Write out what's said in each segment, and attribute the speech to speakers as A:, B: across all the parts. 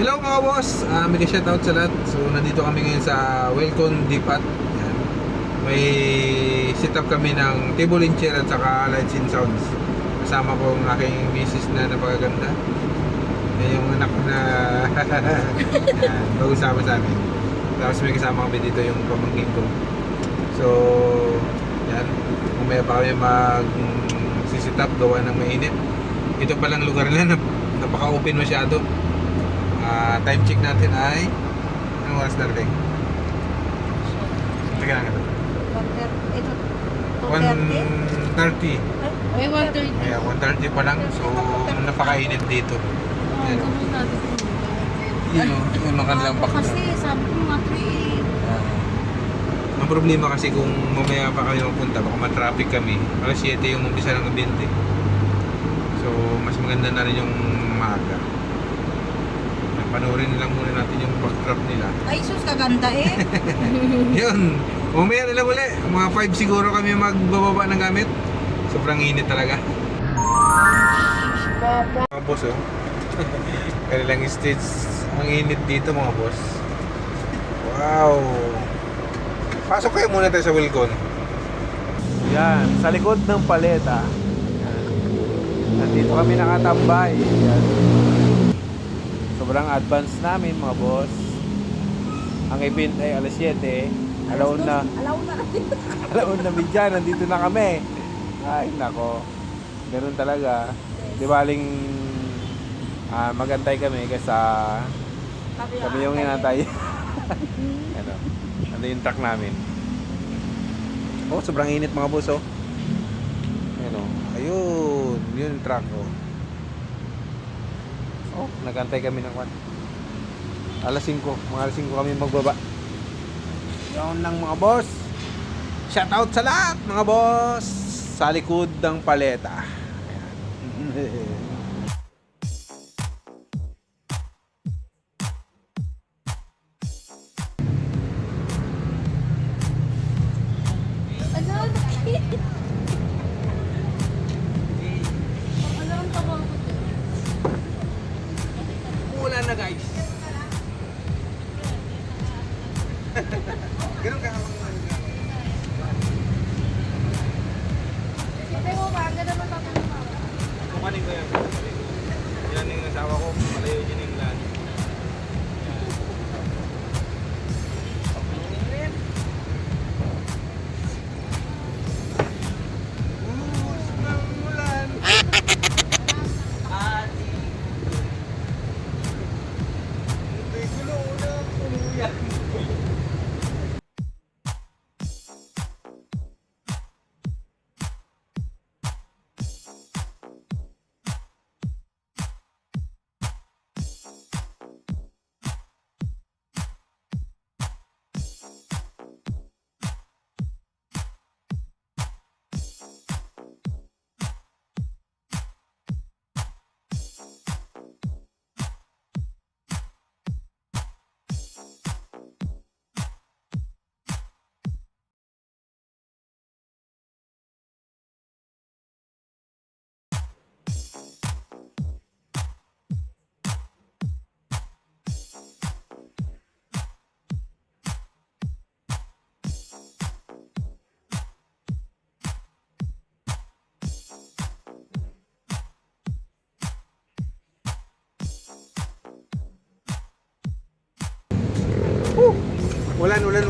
A: Hello mga boss, mega shoutout sa lahat. So nandito kami ngayon sa Welcome Depot. Yan. May setup kami ng table and chair at saka lights and sounds. Kasama ko ang aking misis na napakaganda. Yan yung anak na yan, bago sama sa amin. Tapos may kasama kami dito yung pamangkin ko. So yan, umaya pa kami mag-sit up gawa ng mainit. Ito palang lugar na napaka-open masyado. Time check natin ay anong oras na rin? Teka lang ito 1:30.
B: Ay, 1:30.
A: Kaya 1:30 pa lang. So napakainit dito. Yan. Yun yung kanilang background.
B: Kasi sabi ko mga 3.
A: Ang problema kasi kung mamaya pa kami magpunta, baka ma-traffic kami. Alas 7 yung umpisa ng event eh. So mas maganda na rin yung maaga. Panoorin lang muna natin yung backdrop nila.
B: Ay, sus, kaganda eh.
A: Yun. Umaya nila muli. Mga 5 siguro kami magbababa ng gamit. Sobrang init talaga. Mga boss oh. Kanilang stage. Ang init dito mga boss. Wow. Pasok kayo muna tayo sa Wilcon. Yan. Sa likod ng paleta. Yan. Nandito kami nakatambay. Yan. Sobrang advance namin mga boss. Ang event ay alas 7. Alauna bigyan, nandito na kami. Ay nako. Ganun talaga. Di baling magantay kami kasi kami yung inantay. Ano yung truck namin. Oh, sobrang init mga boss oh. Ayun, yun yung truck oh. Oh, nagantay kami ng alas 5, mga alas 5 kami magbaba. Yun lang mga boss. Shout out sa lahat mga boss sa likod ng paleta. Ulan na guys. Ganun ka.
B: Sabi mo ba, ganda naman tapos mo.
A: Kumanin ko yan. Yan yung asawa ko. Malayo din yung lan.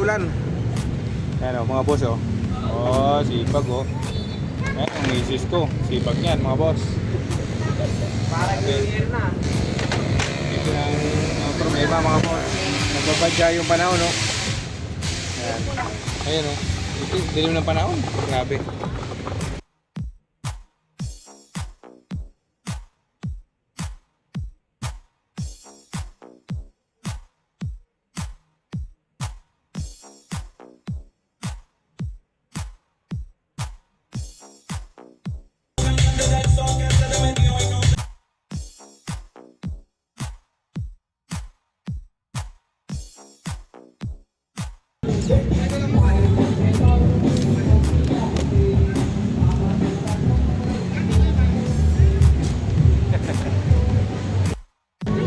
A: Ulan. Ayan o, mga boss o. Oh, sipag o. Ayan, ang misis ko. Sipag yan, mga boss. Parang year na. Ito ang mga problema, mga boss. Nagbabadya yung panahon o. Ayan. Ayan o. Ito, dilim ng panahon. Grabe.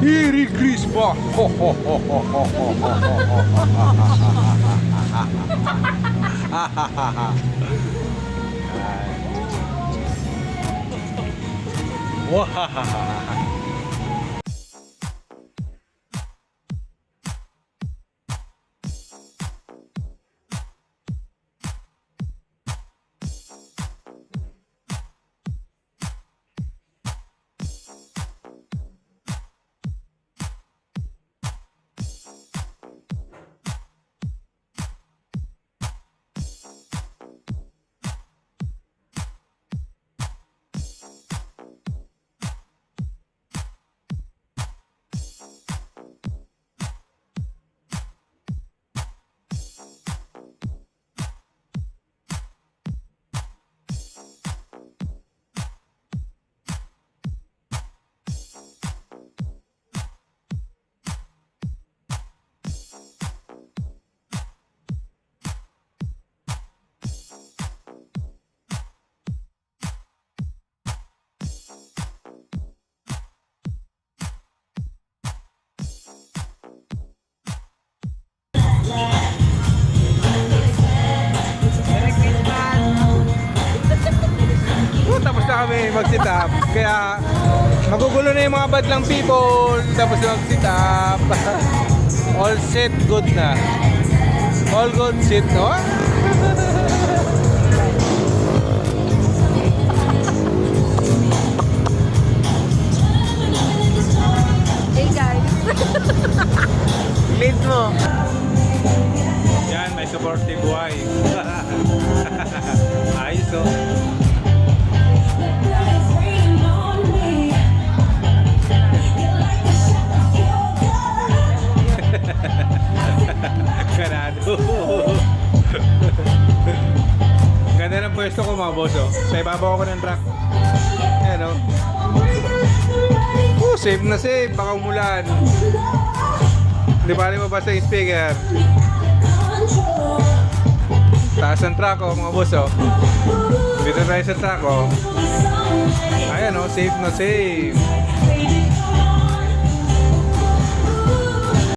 A: Merry Christmas! Wow. Ho, ho, ho, ho, ho, ho, ho. Wow. Tapos na kami mag-sit up. Kaya magugulo na yung mga badlang people. Tapos na mag-sit up. All set, good na. All good, sit, no?
B: Hey guys.
A: Lead mo. Yan, may supportive wife. Ayos, oh. Ganado. Ganda ng pwesto ko mga boss, oh. Sa ibabaw ako ng truck. Ayan, oh. Safe na safe. Baka umulan. Hindi pa rin mabasa yung speaker. Taas ang truck, oh, mga boss, oh. Dito tayo sa truck, oh. Ayan, oh. Safe na safe.